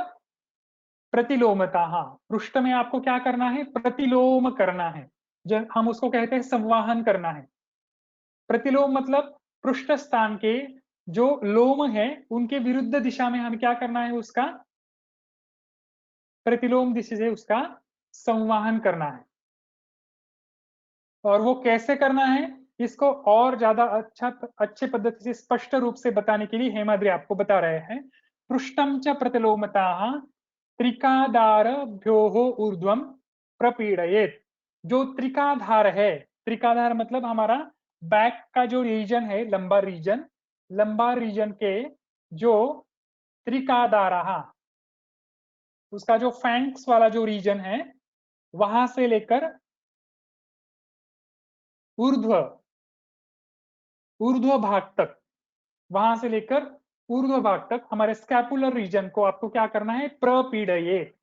प्रतिलोमताः, पृष्ठ में आपको क्या करना है? प्रतिलोम करना है, जब हम उसको कहते हैं संवाहन करना है। प्रतिलोम मतलब पृष्ठ स्थान के जो लोम है उनके विरुद्ध दिशा में हमें क्या करना है? उसका प्रतिलोम दिशा से उसका संवाहन करना है। और वो कैसे करना है, इसको और ज्यादा अच्छे पद्धति से स्पष्ट रूप से बताने के लिए हेमाद्री आपको बता रहे हैं। पृष्ठम च प्रतिलोमताः त्रिकादारभ्योः ऊर्ध्वम प्रपीड़येत, जो त्रिकाधार है, त्रिकाधार मतलब हमारा बैक का जो रीजन है, लंबा रीजन, लंबा रीजन के जो त्रिकादारा, उसका जो फैंक्स वाला जो रीजन है, वहां से लेकर ऊर्ध्व, ऊर्ध्व भाग तक, वहां से लेकर ऊर्ध्व भाग तक हमारे स्कैपुलर रीजन को आपको क्या करना है? प्रपीड़ये,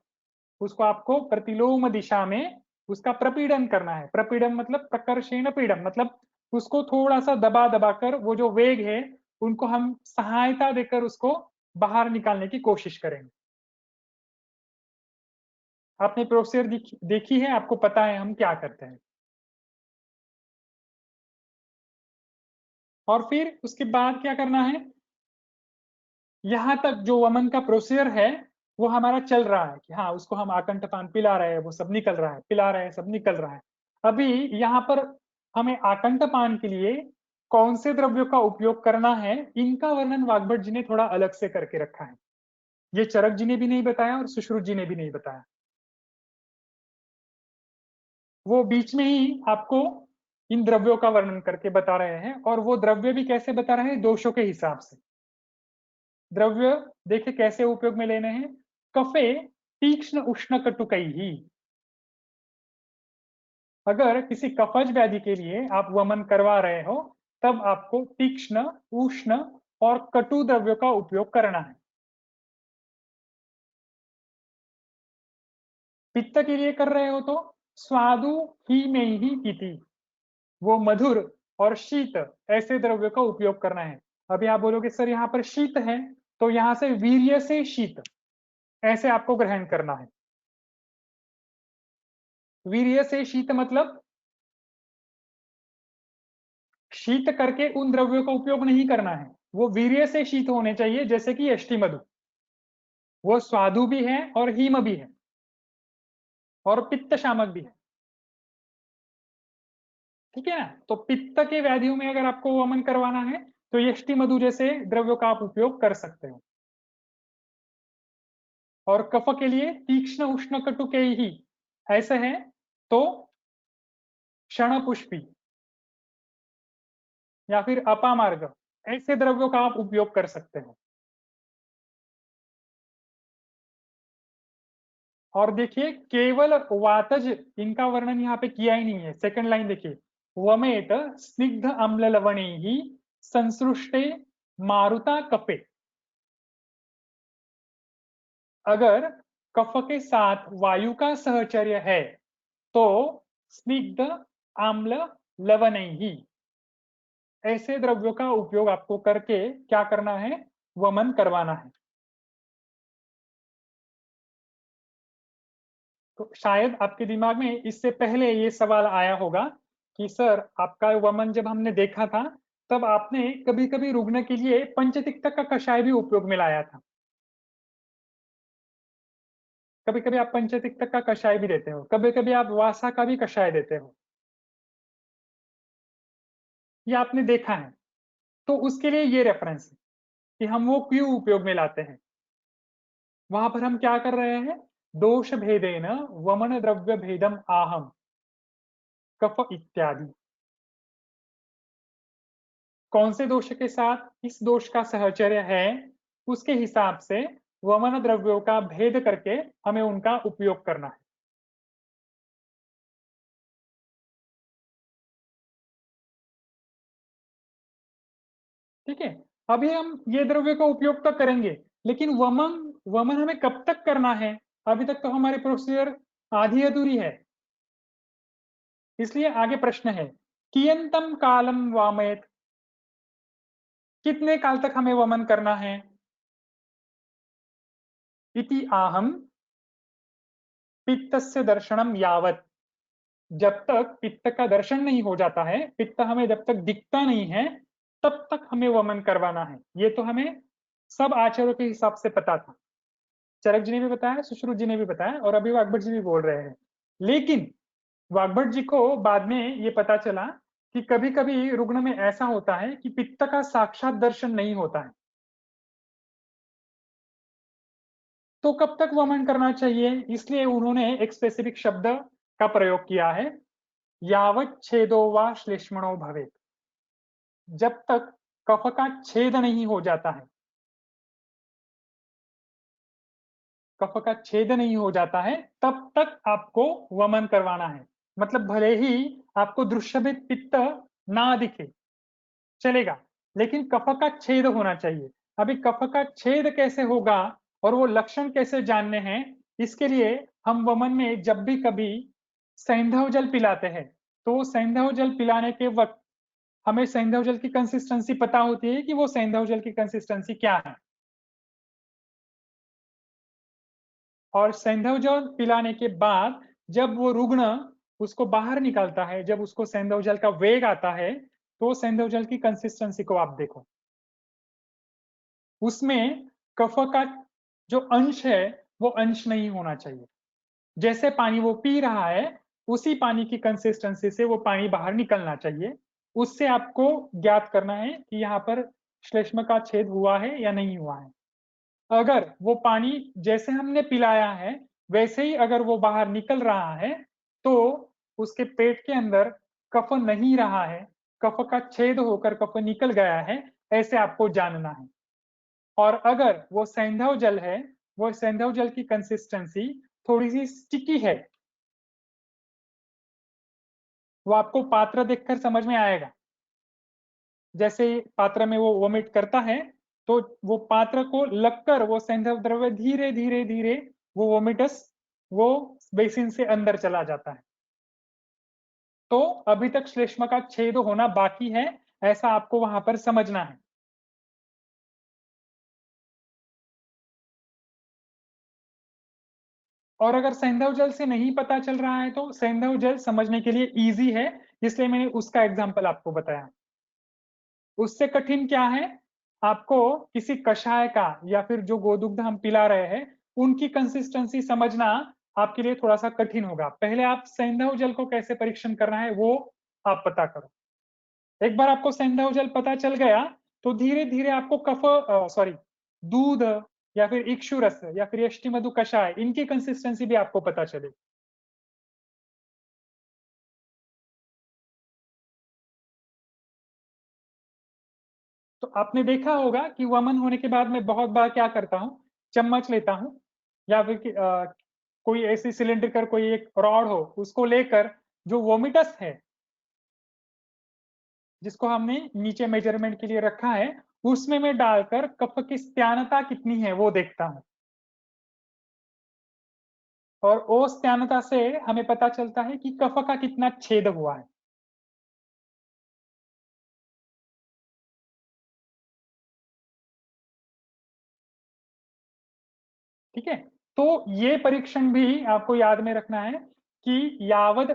उसको आपको प्रतिलोम दिशा में उसका प्रपीड़न करना है। प्रपीड़न मतलब प्रकर्षेण पीड़न, मतलब उसको थोड़ा सा दबा दबा कर वो जो वेग है उनको हम सहायता देकर उसको बाहर निकालने की कोशिश करेंगे। आपने प्रोसीजर देखी है, आपको पता है हम क्या करते हैं। और फिर उसके बाद क्या करना है? यहाँ तक जो वमन का प्रोसीजर है वो हमारा चल रहा है कि हाँ उसको हम आकंठपान पिला रहे हैं, वो सब निकल रहा है, पिला रहे हैं, सब निकल रहा है। अभी यहाँ पर हमें आकंठपान के लिए कौन से द्रव्यों का उपयोग करना है, इनका वर्णन वाग्भट जी ने थोड़ा अलग से करके रखा है। ये चरक जी ने भी नहीं बताया और सुश्रुत जी ने भी नहीं बताया। वो बीच में ही आपको इन द्रव्यों का वर्णन करके बता रहे हैं, और वो द्रव्य भी कैसे बता रहे हैं? दोषों के हिसाब से। द्रव्य देखिए कैसे उपयोग में लेने हैं। कफे तीक्ष्ण उष्ण कटुकई ही, अगर किसी कफज व्याधि के लिए आप वमन करवा रहे हो तब आपको तीक्ष्ण, उष्ण और कटु द्रव्यों का उपयोग करना है। पित्त के लिए कर रहे हो तो स्वादु ही में ही इति, वो मधुर और शीत ऐसे द्रव्यों का उपयोग करना है। अभी आप बोलोगे सर यहाँ पर शीत है, तो यहाँ से वीर्य से शीत ऐसे आपको ग्रहण करना है। वीर्य से शीत मतलब शीत करके उन द्रव्यों का उपयोग नहीं करना है, वो वीर्य से शीत होने चाहिए, जैसे कि यष्टि मधु, वो स्वादु भी है और हीम भी है और पित्त शामक भी है। ठीक है ना? तो पित्त के व्याधियों में अगर आपको वमन करवाना है तो यष्टि मधु जैसे द्रव्यों का आप उपयोग कर सकते हो। और कफ के लिए तीक्ष्ण उष्ण कटुके ही ऐसे है तो क्षण पुष्पी या फिर अपामार्ग ऐसे द्रव्यों का आप उपयोग कर सकते हो। और देखिए केवल वातज इनका वर्णन यहाँ पे किया ही नहीं है। सेकंड लाइन देखिए, वमेत स्निग्ध अम्ल लवणे ही संसृष्टे मारुता कफे। अगर कफ के साथ वायु का सहचर्य है तो स्निग्ध आम्ल लवण ही ऐसे द्रव्यों का उपयोग आपको करके क्या करना है, वमन करवाना है। तो शायद आपके दिमाग में इससे पहले ये सवाल आया होगा कि सर आपका वमन जब हमने देखा था तब आपने कभी कभी रुग्ण के लिए पंचतिक्ता का कषाय भी उपयोग में लाया था। कभी कभी आप पंचतिक्ता का कषाय भी देते हो, कभी कभी आप वासा का भी कषाय देते हो, ये आपने देखा है। तो उसके लिए ये रेफरेंस है कि हम वो क्यों उपयोग में लाते हैं। वहां पर हम क्या कर रहे हैं, दोष भेदेन वमन द्रव्य भेदम आहम कफ इत्यादि। कौन से दोष के साथ इस दोष का सहचर्य है उसके हिसाब से वमन द्रव्यों का भेद करके हमें उनका उपयोग करना है। ठीक है, अभी हम ये द्रव्य का उपयोग तो करेंगे, लेकिन वमन वमन हमें कब तक करना है, अभी तक तो हमारी प्रोसीजर आधी अधूरी है। इसलिए आगे प्रश्न है, कियंतम कालम वामयत, कितने काल तक हमें वमन करना है। इति आहम पित्तस्य दर्शनम यावत, जब तक पित्त का दर्शन नहीं हो जाता है, पित्त हमें जब तक दिखता नहीं है तब तक हमें वमन करवाना है। ये तो हमें सब आचार्यों के हिसाब से पता था। चरक जी ने भी बताया, सुश्रुत जी ने भी बताया और अभी वाग्भट जी भी बोल रहे हैं। लेकिन वाग्भट जी को बाद में ये पता चला कि कभी कभी रुग्ण में ऐसा होता है कि पित्त का साक्षात दर्शन नहीं होता है, तो कब तक वमन करना चाहिए, इसलिए उन्होंने एक स्पेसिफिक शब्द का प्रयोग किया है, यावत छेदो वा श्लेष्मणो भवेत, जब तक कफ का छेद नहीं हो जाता है, कफ का छेद नहीं हो जाता है तब तक आपको वमन करवाना है। मतलब भले ही आपको दृश्यभित पित्त ना दिखे चलेगा, लेकिन कफ का छेद होना चाहिए। अभी कफ का छेद कैसे होगा और वो लक्षण कैसे जानने हैं, इसके लिए हम वमन में जब भी कभी सैंधव जल पिलाते हैं तो सैंधव जल पिलाने के वक्त हमें सैंधव जल की कंसिस्टेंसी पता होती है कि वो सैंधव जल की कंसिस्टेंसी क्या है। और सैंधव जल पिलाने के बाद जब वो रुग्ण उसको बाहर निकालता है, जब उसको सैंधव जल का वेग आता है, तो सैंधव जल की कंसिस्टेंसी को आप देखो, उसमें कफ का जो अंश है वो अंश नहीं होना चाहिए। जैसे पानी वो पी रहा है उसी पानी की कंसिस्टेंसी से वो पानी बाहर निकलना चाहिए। उससे आपको ज्ञात करना है कि यहाँ पर श्लेष्म का छेद हुआ है या नहीं हुआ है। अगर वो पानी जैसे हमने पिलाया है वैसे ही अगर वो बाहर निकल रहा है तो उसके पेट के अंदर कफ नहीं रहा है, कफ का छेद होकर कफ निकल गया है, ऐसे आपको जानना है। और अगर वो सैंधव जल है, वो सैंधव जल की कंसिस्टेंसी थोड़ी सी स्टिकी है, वो आपको पात्र देखकर समझ में आएगा। जैसे ही पात्र में वो वोमिट करता है तो वो पात्र को लगकर वो सैंधव द्रव्य धीरे धीरे धीरे वो वोमिटस वो बेसिन से अंदर चला जाता है। तो अभी तक श्लेष्मा का छेद होना बाकी है, ऐसा आपको वहां पर समझना है। और अगर सैंधव जल से नहीं पता चल रहा है तो सैंधव जल समझने के लिए इजी है, इसलिए मैंने उसका एग्जाम्पल आपको बताया। उससे कठिन क्या है, आपको किसी कषाय का या फिर जो गोदुग्ध हम पिला रहे हैं उनकी कंसिस्टेंसी समझना आपके लिए थोड़ा सा कठिन होगा। पहले आप सैंधव जल को कैसे परीक्षण करना है वो आप पता करो। एक बार आपको सैंधव जल पता चल गया तो धीरे धीरे आपको सॉरी दूध या फिर इक्षु रस या फिर यष्टि मधु कषाय इनकी कंसिस्टेंसी भी आपको पता चलेगी। तो आपने देखा होगा कि वमन होने के बाद मैं बहुत बार क्या करता हूँ, चम्मच लेता हूँ या फिर कोई ऐसी सिलेंड्रिकल कोई एक रॉड हो उसको लेकर जो वोमिटस है जिसको हमने नीचे मेजरमेंट के लिए रखा है उसमें मैं डालकर कफ की स्त्यानता कितनी है वो देखता हूँ। और ओ स्त्यानता से हमें पता चलता है कि कफ का कितना छेद हुआ है। ठीक है, तो ये परीक्षण भी आपको याद में रखना है कि यावद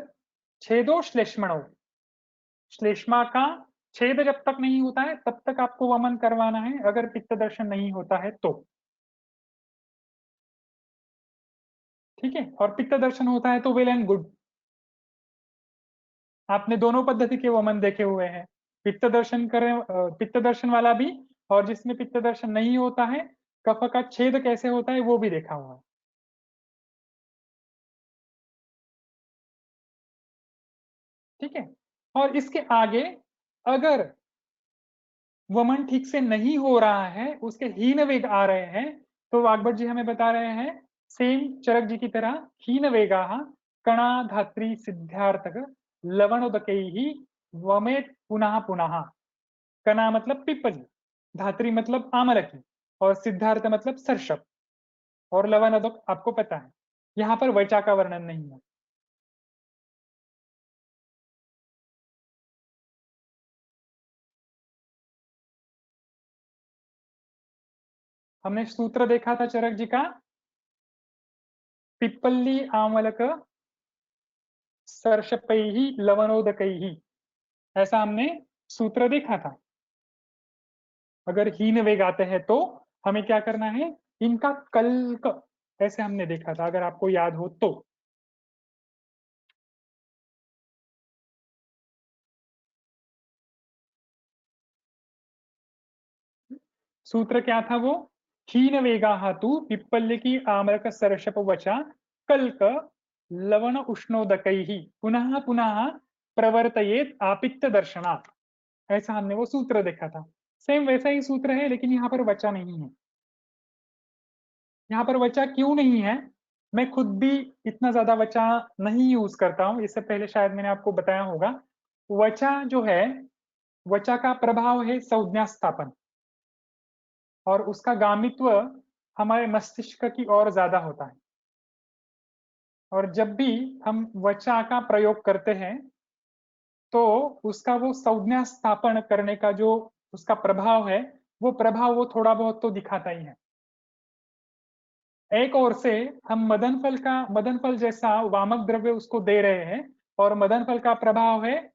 छेदो श्लेष्मणो, श्लेष्मा का छेद जब तक नहीं होता है तब तक आपको वमन करवाना है, अगर पित्त दर्शन नहीं होता है तो। ठीक है, और पित्त दर्शन होता है तो वेल एंड गुड, आपने दोनों पद्धति के वमन देखे हुए हैं, पित्त दर्शन करें पित्त दर्शन वाला भी, और जिसमें पित्त दर्शन नहीं होता है कफ का छेद कैसे होता है वो भी देखा हुआ है। ठीक है, और इसके आगे अगर वमन ठीक से नहीं हो रहा है, उसके हीन वेग आ रहे हैं, तो वाग्भट जी हमें बता रहे हैं सेम चरक जी की तरह हीन वेगा कणा धात्री सिद्धार्थक लवण उदकई ही वमेत पुनः पुनः। कणा मतलब पिप्पली, धात्री मतलब आमलकी, और सिद्धार्थ मतलब सर्षप, और लवण उदक आपको पता है। यहाँ पर वैचा का वर्णन नहीं है। हमने सूत्र देखा था चरक जी का, पिप्पली आमलक सर्षपैहि लवणोदकैहि, ऐसा हमने सूत्र देखा था। अगर हीन वेग आते हैं तो हमें क्या करना है, इनका कल्क, ऐसे हमने देखा था अगर आपको याद हो तो। सूत्र क्या था वो, हीन वेगा तु पिप्पल्य की आमरक सरशप वचा कल्क लवण उष्णोदकई ही पुनः पुनः प्रवर्तयेत आपित्त दर्शनात्, ऐसा हमने वो सूत्र देखा था। सेम वैसा ही सूत्र है लेकिन यहाँ पर वचा नहीं है। यहाँ पर वचा क्यों नहीं है, मैं खुद भी इतना ज्यादा वचा नहीं यूज करता हूँ, इससे पहले शायद मैंने आपको बताया होगा। वचा जो है, वचा का प्रभाव है संज्ञा स्थापन, और उसका गामित्व हमारे मस्तिष्क की ओर ज्यादा होता है। और जब भी हम वचा का प्रयोग करते हैं तो उसका वो संज्ञा स्थापन करने का जो उसका प्रभाव है, वो प्रभाव वो थोड़ा बहुत तो दिखाता ही है। एक ओर से हम मदन फल जैसा वामक द्रव्य उसको दे रहे हैं, और मदन फल का प्रभाव है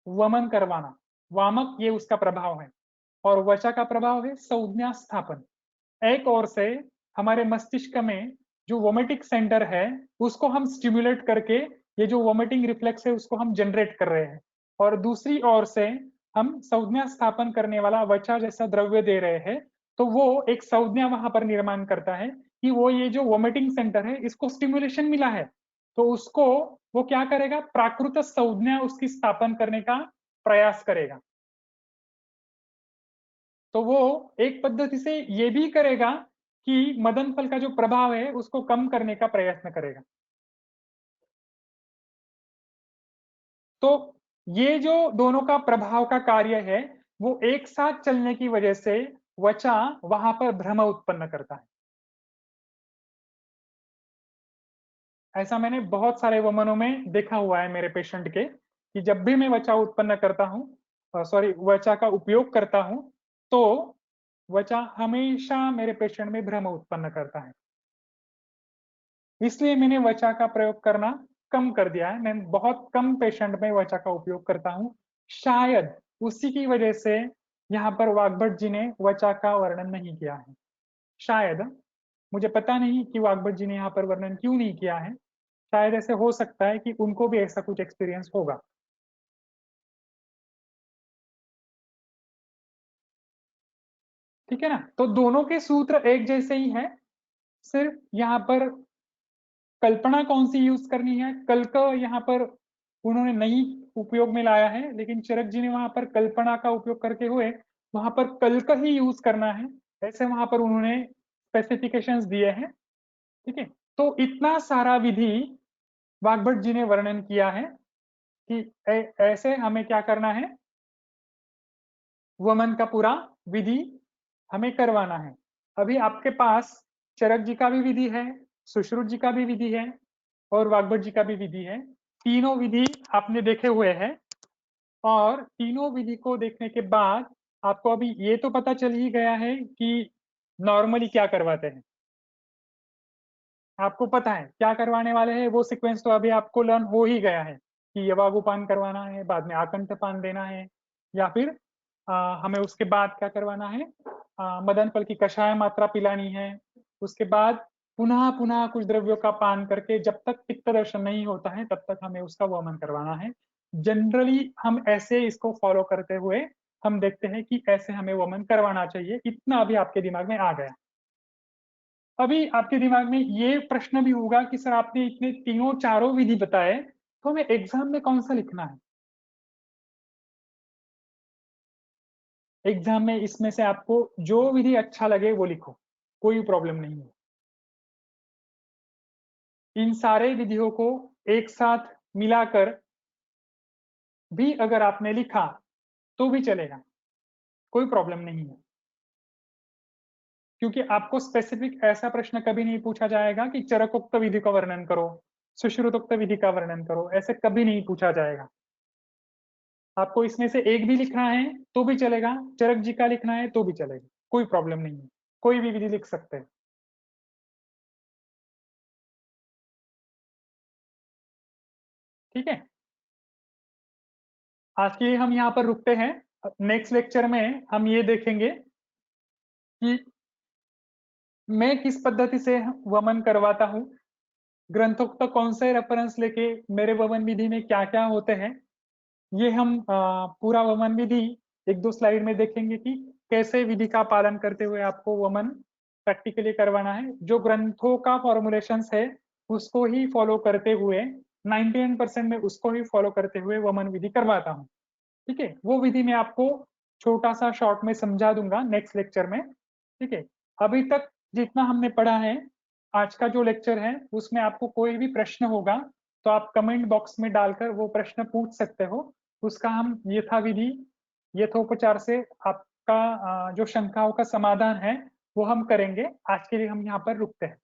वमन करवाना, वामक ये उसका प्रभाव है, और वचा का प्रभाव है संज्ञा स्थापन। एक ओर से हमारे मस्तिष्क में जो वोमेटिक सेंटर है उसको हम स्टिमुलेट करके ये जो वोमिटिंग रिफ्लेक्स है उसको हम जनरेट कर रहे हैं, और दूसरी ओर से हम संज्ञा स्थापन करने वाला वचा जैसा द्रव्य दे रहे हैं, तो वो एक संज्ञा वहां पर निर्माण करता है कि वो ये जो वोमिटिंग सेंटर है इसको स्टिमुलेशन मिला है, तो उसको वो क्या करेगा, प्राकृत संज्ञा उसकी स्थापन करने का प्रयास करेगा। तो वो एक पद्धति से ये भी करेगा कि मदन फल का जो प्रभाव है उसको कम करने का प्रयत्न करेगा। तो ये जो दोनों का प्रभाव का कार्य है वो एक साथ चलने की वजह से वचा वहां पर भ्रम उत्पन्न करता है। ऐसा मैंने बहुत सारे वमनों में देखा हुआ है मेरे पेशेंट के, कि जब भी मैं वचा उत्पन्न करता हूँ, सॉरी, वचा का उपयोग करता हूँ, तो वचा हमेशा मेरे पेशेंट में भ्रम उत्पन्न करता है। इसलिए मैंने वचा का प्रयोग करना कम कर दिया है। मैं बहुत कम पेशेंट में वचा का उपयोग करता हूँ। शायद उसी की वजह से यहाँ पर वाग्भट जी ने वचा का वर्णन नहीं किया है। शायद, मुझे पता नहीं कि वाग्भट जी ने यहाँ पर वर्णन क्यों नहीं किया है। शायद ऐसे हो सकता है कि उनको भी ऐसा कुछ एक्सपीरियंस होगा। ठीक है ना? तो दोनों के सूत्र एक जैसे ही हैं, सिर्फ यहाँ पर कल्पना कौन सी यूज करनी है। कल का यहाँ पर उन्होंने नई उपयोग में लाया है, लेकिन चरक जी ने वहां पर कल्पना का उपयोग करके हुए वहां पर कल का ही यूज करना है, ऐसे वहां पर उन्होंने स्पेसिफिकेशंस दिए हैं। ठीक है, तो इतना सारा विधि वाग्भट जी ने वर्णन किया है कि ऐसे हमें क्या करना है, वमन का पूरा विधि हमें करवाना है। अभी आपके पास चरक जी का भी विधि है, सुश्रुत जी का भी विधि है और वाग्भट जी का भी विधि है। तीनों विधि आपने देखे हुए हैं, और तीनों विधि को देखने के बाद आपको अभी ये तो पता चल ही गया है कि नॉर्मली क्या करवाते हैं। आपको पता है क्या करवाने वाले हैं, वो सीक्वेंस तो अभी आपको लर्न हो ही गया है कि यवागुपान करवाना है, बाद में आकंठपान देना है, या फिर हमें उसके बाद क्या करवाना है, मदन फल की कषाय मात्रा पिलानी है। उसके बाद पुनः पुनः कुछ द्रव्यों का पान करके जब तक पित्त दर्शन नहीं होता है तब तक हमें उसका वमन करवाना है। जनरली हम ऐसे इसको फॉलो करते हुए हम देखते हैं कि ऐसे हमें वमन करवाना चाहिए। इतना अभी आपके दिमाग में आ गया। अभी आपके दिमाग में ये प्रश्न भी होगा कि सर आपने इतने तीनों चारों विधि बताए, तो हमें एग्जाम में कौन सा लिखना है। एग्जाम में इसमें से आपको जो विधि अच्छा लगे वो लिखो, कोई प्रॉब्लम नहीं है। इन सारे विधियों को एक साथ मिलाकर भी अगर आपने लिखा तो भी चलेगा, कोई प्रॉब्लम नहीं है। क्योंकि आपको स्पेसिफिक ऐसा प्रश्न कभी नहीं पूछा जाएगा कि चरकोक्त विधि का वर्णन करो, सुश्रुतोक्त विधि का वर्णन करो, ऐसे कभी नहीं पूछा जाएगा। आपको इसमें से एक भी लिखना है तो भी चलेगा, चरक जी का लिखना है तो भी चलेगा, कोई प्रॉब्लम नहीं है। कोई भी विधि लिख सकते हैं। ठीक है, आज के लिए हम यहाँ पर रुकते हैं। नेक्स्ट लेक्चर में हम ये देखेंगे कि मैं किस पद्धति से वमन करवाता हूँ, ग्रंथों तक कौन से रेफरेंस लेके मेरे वमन विधि में क्या क्या होते हैं। ये हम पूरा वमन विधि एक दो स्लाइड में देखेंगे कि कैसे विधि का पालन करते हुए आपको वमन प्रैक्टिकली करवाना है। जो ग्रंथों का फॉर्मुलेशंस है उसको ही फॉलो करते हुए 99% में उसको ही फॉलो करते हुए वमन विधि करवाता हूँ। ठीक है, वो विधि मैं आपको छोटा सा शॉर्ट में समझा दूंगा नेक्स्ट लेक्चर में। ठीक है, अभी तक जितना हमने पढ़ा है, आज का जो लेक्चर है उसमें आपको कोई भी प्रश्न होगा तो आप कमेंट बॉक्स में डालकर वो प्रश्न पूछ सकते हो। उसका हम यथाविधि यथोपचार से आपका जो शंकाओं का समाधान है वो हम करेंगे। आज के लिए हम यहाँ पर रुकते हैं।